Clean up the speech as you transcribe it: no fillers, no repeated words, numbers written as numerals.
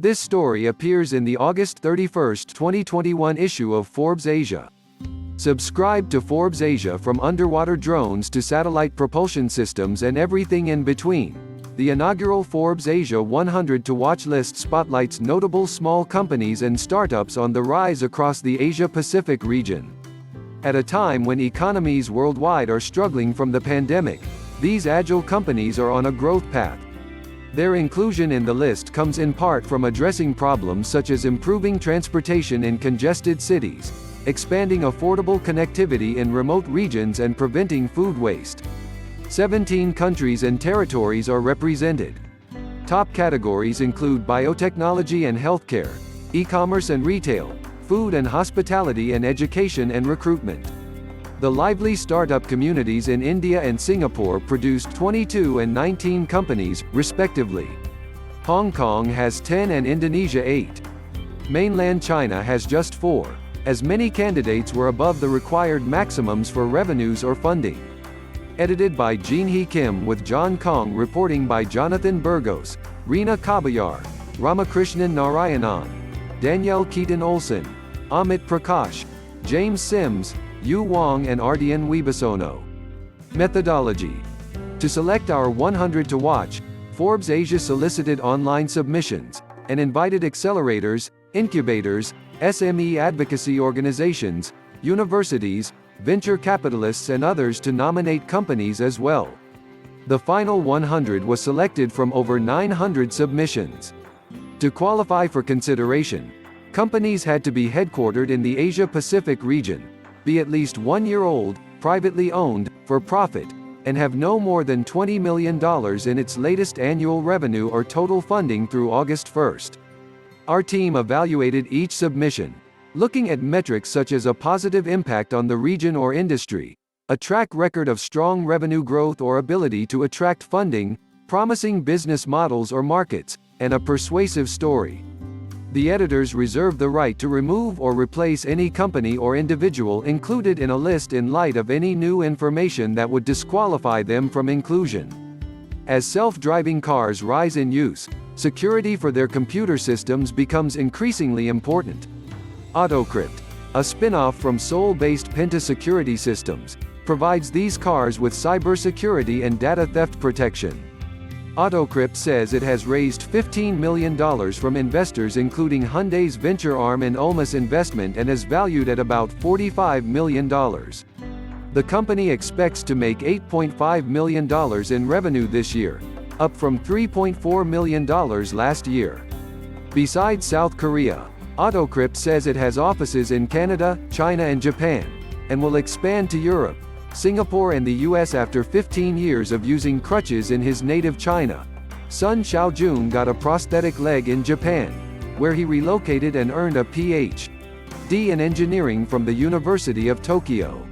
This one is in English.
This story appears in the August 31, 2021 issue of Forbes Asia. Subscribe to Forbes Asia from underwater drones to satellite propulsion systems and everything in between. The inaugural Forbes Asia 100 to Watch list spotlights notable small companies and startups on the rise across the Asia-Pacific region. At a time when economies worldwide are struggling from the pandemic, these agile companies are on a growth path. Their inclusion in the list comes in part from addressing problems such as improving transportation in congested cities, expanding affordable connectivity in remote regions and preventing food waste. 17 countries and territories are represented. Top categories include biotechnology and healthcare, e-commerce and retail, food and hospitality, and education and recruitment. The lively startup communities in India and Singapore produced 22 and 19 companies, respectively. Hong Kong has 10 and Indonesia 8. Mainland China has just 4, as many candidates were above the required maximums for revenues or funding. Edited by Jean-Hee Kim with John Kong, reporting by Jonathan Burgos, Reena Kabayar, Ramakrishnan Narayanan, Danielle Keaton-Olsen, Amit Prakash, James Sims, Yu Wang and Ardian Wibisono. Methodology. To select our 100 to watch, Forbes Asia solicited online submissions, and invited accelerators, incubators, SME advocacy organizations, universities, venture capitalists and others to nominate companies as well. The final 100 was selected from over 900 submissions. To qualify for consideration, companies had to be headquartered in the Asia-Pacific region, be at least 1 year old, privately owned, for profit, and have no more than $20 million in its latest annual revenue or total funding through August 1. Our team evaluated each submission, looking at metrics such as a positive impact on the region or industry, a track record of strong revenue growth or ability to attract funding, promising business models or markets, and a persuasive story. The editors reserve the right to remove or replace any company or individual included in a list in light of any new information that would disqualify them from inclusion. As self-driving cars rise in use, security for their computer systems becomes increasingly important. AutoCrypt, a spin-off from Seoul-based Penta Security Systems, provides these cars with cybersecurity and data theft protection. AutoCrypt says it has raised $15 million from investors including Hyundai's venture arm and Ulmus Investment and is valued at about $45 million. The company expects to make $8.5 million in revenue this year, up from $3.4 million last year. Besides South Korea, AutoCrypt says it has offices in Canada, China and Japan, and will expand to Europe, Singapore and the US after 15 years of using crutches in his native China. Sun Xiaojun got a prosthetic leg in Japan, where he relocated and earned a Ph.D. in engineering from the University of Tokyo.